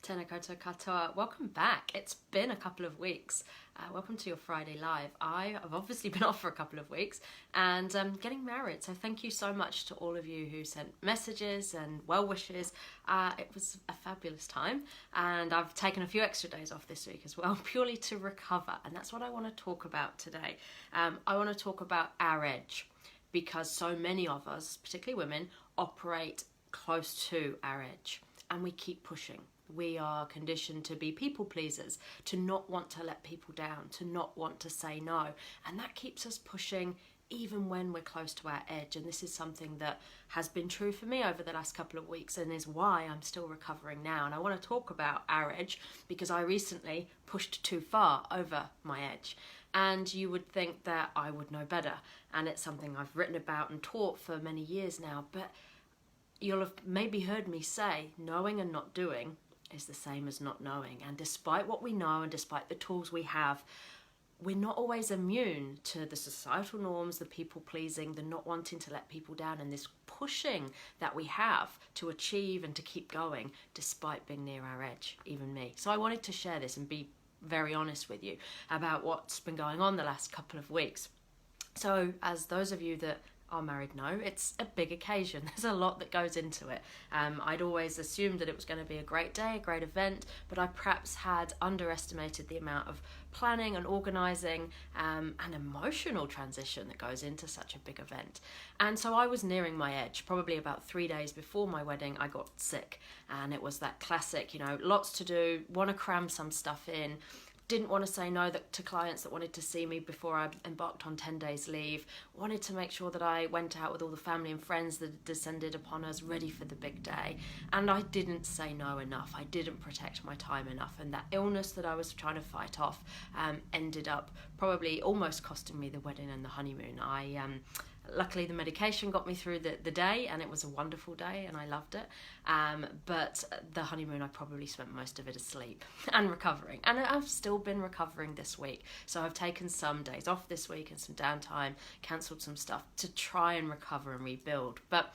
Tēnā koutou katoa. Welcome back. It's been a couple of weeks. Welcome to your Friday Live. I have obviously been off for a couple of weeks and getting married. So thank you so much to all of you who sent messages and well wishes. It was a fabulous time, and I've taken a few extra days off this week as well, purely to recover. And that's what I want to talk about today. I want to talk about our edge, because so many of us, particularly women, operate close to our edge and we keep pushing. We are conditioned to be people pleasers, to not want to let people down, to not want to say no. And that keeps us pushing even when we're close to our edge. And this is something that has been true for me over the last couple of weeks and is why I'm still recovering now. And I want to talk about our edge because I recently pushed too far over my edge. And you would think that I would know better. And it's something I've written about and taught for many years now. But you'll have maybe heard me say, knowing and not doing is the same as not knowing. And despite what we know and despite the tools we have, we're not always immune to the societal norms, the people pleasing, the not wanting to let people down, and this pushing that we have to achieve and to keep going despite being near our edge, even me. So I wanted to share this and be very honest with you about what's been going on the last couple of weeks. So as those of you that are married know, it's a big occasion. There's a lot that goes into it. I'd always assumed that it was going to be a great day, a great event, but I perhaps had underestimated the amount of planning and organising and emotional transition that goes into such a big event. And so I was nearing my edge. Probably about 3 days before my wedding, I got sick, and it was that classic, lots to do, want to cram some stuff in, didn't want to say no to clients that wanted to see me before I embarked on 10 days leave, wanted to make sure that I went out with all the family and friends that descended upon us, ready for the big day. And I didn't say no enough. I didn't protect my time enough. And that illness that I was trying to fight off ended up probably almost costing me the wedding and the honeymoon. Luckily, the medication got me through the day, and it was a wonderful day, and I loved it. But the honeymoon, I probably spent most of it asleep and recovering. And I've still been recovering this week. So I've taken some days off this week and some downtime, cancelled some stuff to try and recover and rebuild. But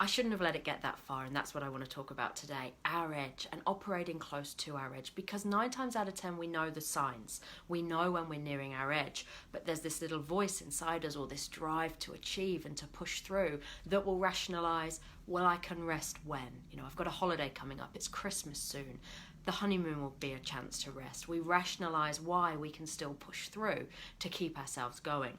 I shouldn't have let it get that far, and that's what I want to talk about today, our edge and operating close to our edge, because 9 times out of 10 we know the signs. We know when we're nearing our edge, but there's this little voice inside us, or this drive to achieve and to push through, that will rationalise, well, I can rest when? I've got a holiday coming up, it's Christmas soon. The honeymoon will be a chance to rest. We rationalise why we can still push through to keep ourselves going.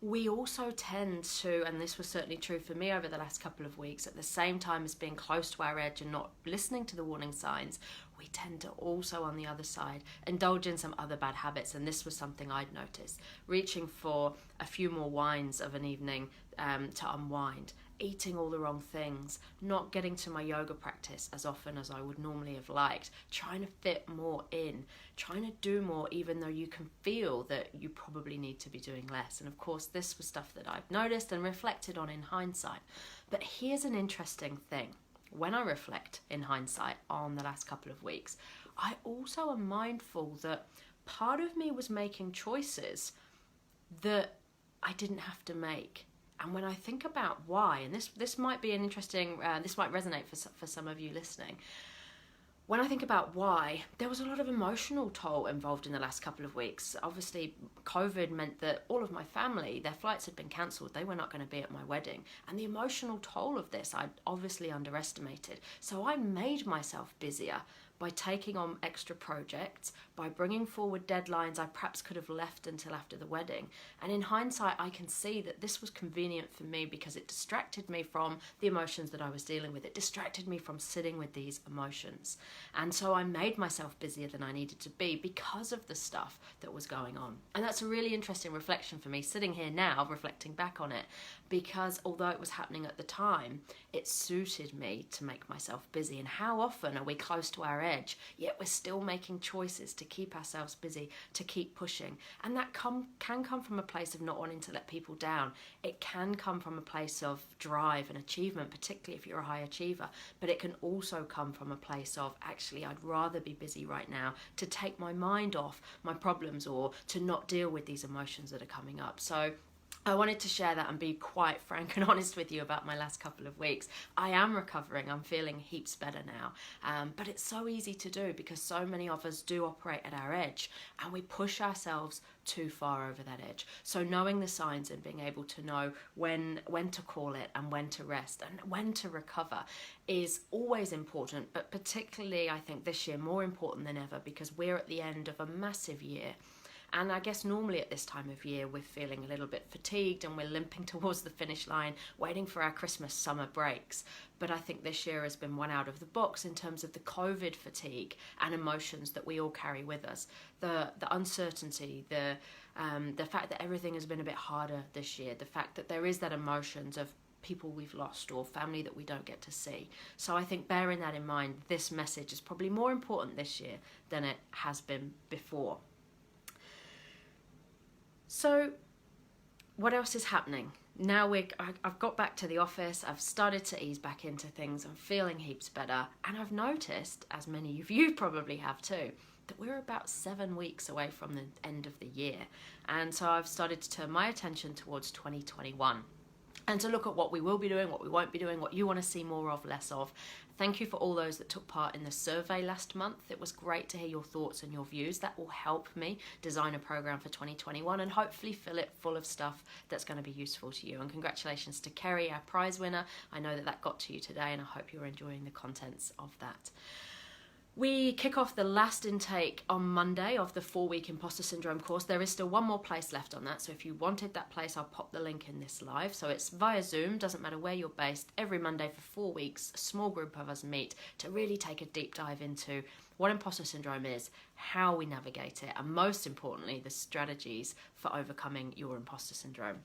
We also tend to, and this was certainly true for me over the last couple of weeks, at the same time as being close to our edge and not listening to the warning signs, we tend to also, on the other side, indulge in some other bad habits. And this was something I'd noticed. Reaching for a few more wines of an evening to unwind, eating all the wrong things, not getting to my yoga practice as often as I would normally have liked, trying to fit more in, trying to do more even though you can feel that you probably need to be doing less. And of course, this was stuff that I've noticed and reflected on in hindsight. But here's an interesting thing. When I reflect in hindsight on the last couple of weeks, I also am mindful that part of me was making choices that I didn't have to make. And when I think about why, and this might be an interesting, this might resonate for some of you listening. When I think about why, there was a lot of emotional toll involved in the last couple of weeks. Obviously, COVID meant that all of my family, their flights had been cancelled. They were not going to be at my wedding. And the emotional toll of this, I'd obviously underestimated. So I made myself busier by taking on extra projects, by bringing forward deadlines I perhaps could have left until after the wedding. And in hindsight, I can see that this was convenient for me because it distracted me from the emotions that I was dealing with. It distracted me from sitting with these emotions. And so I made myself busier than I needed to be because of the stuff that was going on. And that's a really interesting reflection for me, sitting here now, reflecting back on it, because although it was happening at the time, it suited me to make myself busy. And how often are we close to our edge, yet we're still making choices to keep ourselves busy, to keep pushing? And that can come from a place of not wanting to let people down. It can come from a place of drive and achievement, particularly if you're a high achiever. But it can also come from a place of, actually, I'd rather be busy right now to take my mind off my problems or to not deal with these emotions that are coming up. So I wanted to share that and be quite frank and honest with you about my last couple of weeks. I am recovering. I'm feeling heaps better now. But it's so easy to do because so many of us do operate at our edge and we push ourselves too far over that edge. So knowing the signs and being able to know when to call it and when to rest and when to recover is always important, but particularly I think this year more important than ever because we're at the end of a massive year. And I guess normally at this time of year, we're feeling a little bit fatigued and we're limping towards the finish line, waiting for our Christmas summer breaks. But I think this year has been one out of the box in terms of the COVID fatigue and emotions that we all carry with us. The uncertainty, the fact that everything has been a bit harder this year, the fact that there is that emotions of people we've lost or family that we don't get to see. So I think bearing that in mind, this message is probably more important this year than it has been before. So what else is happening? Now I've got back to the office, I've started to ease back into things, I'm feeling heaps better, and I've noticed, as many of you probably have too, that we're about 7 weeks away from the end of the year. And so I've started to turn my attention towards 2021. And to look at what we will be doing, what we won't be doing, what you want to see more of, less of. Thank you for all those that took part in the survey last month. It was great to hear your thoughts and your views. That will help me design a program for 2021 and hopefully fill it full of stuff that's going to be useful to you. And congratulations to Kerry, our prize winner. I know that got to you today and I hope you're enjoying the contents of that. We kick off the last intake on Monday of the 4-week Imposter Syndrome course. There is still one more place left on that, so if you wanted that place, I'll pop the link in this live. So it's via Zoom, doesn't matter where you're based. Every Monday for 4 weeks, a small group of us meet to really take a deep dive into what imposter syndrome is, how we navigate it, and most importantly, the strategies for overcoming your imposter syndrome.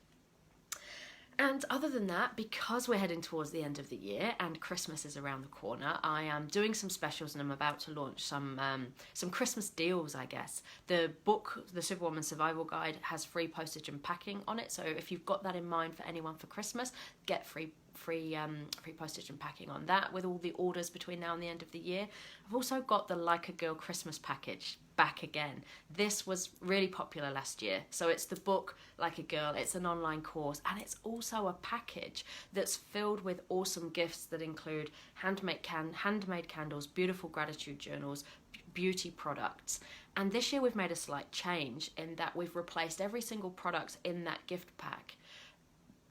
And other than that, because we're heading towards the end of the year and Christmas is around the corner, I am doing some specials and I'm about to launch some Christmas deals, I guess. The book, The Superwoman Survival Guide, has free postage and packing on it. So if you've got that in mind for anyone for Christmas, get free postage and packing on that with all the orders between now and the end of the year. I've also got the Like a Girl Christmas package back again. This was really popular last year. So it's the book Like a Girl, it's an online course, and it's also a package that's filled with awesome gifts that include handmade candles, beautiful gratitude journals, beauty products. And this year we've made a slight change in that we've replaced every single product in that gift pack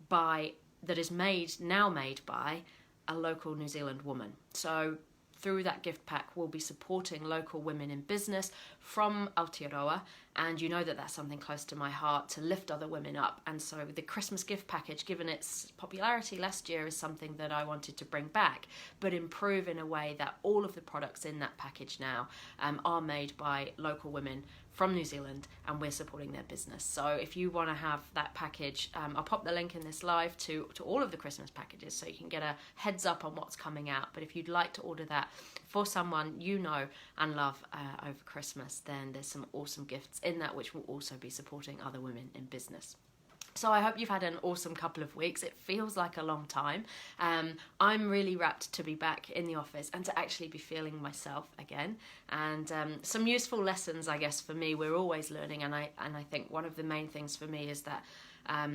that is now made by a local New Zealand woman. So through that gift pack, we'll be supporting local women in business from Aotearoa, and you know that that's something close to my heart, to lift other women up. And so the Christmas gift package, given its popularity last year, is something that I wanted to bring back, but improve in a way that all of the products in that package now are made by local women from New Zealand, and we're supporting their business. So if you want to have that package, I'll pop the link in this live to all of the Christmas packages so you can get a heads up on what's coming out. But if you'd like to order that for someone you know and love over Christmas, then there's some awesome gifts in that which will also be supporting other women in business. So I hope you've had an awesome couple of weeks. It feels like a long time. I'm really rapt to be back in the office and to actually be feeling myself again. And some useful lessons, I guess, for me. We're always learning, and I think one of the main things for me is that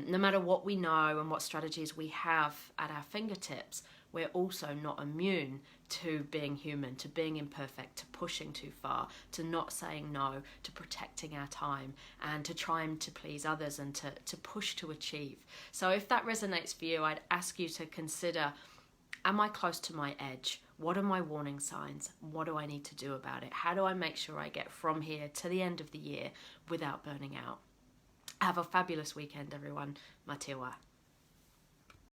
no matter what we know and what strategies we have at our fingertips, we're also not immune to being human, to being imperfect, to pushing too far, to not saying no, to protecting our time, and to trying to please others and to push to achieve. So if that resonates for you, I'd ask you to consider, am I close to my edge? What are my warning signs? What do I need to do about it? How do I make sure I get from here to the end of the year without burning out? Have a fabulous weekend, everyone. Mā te wā.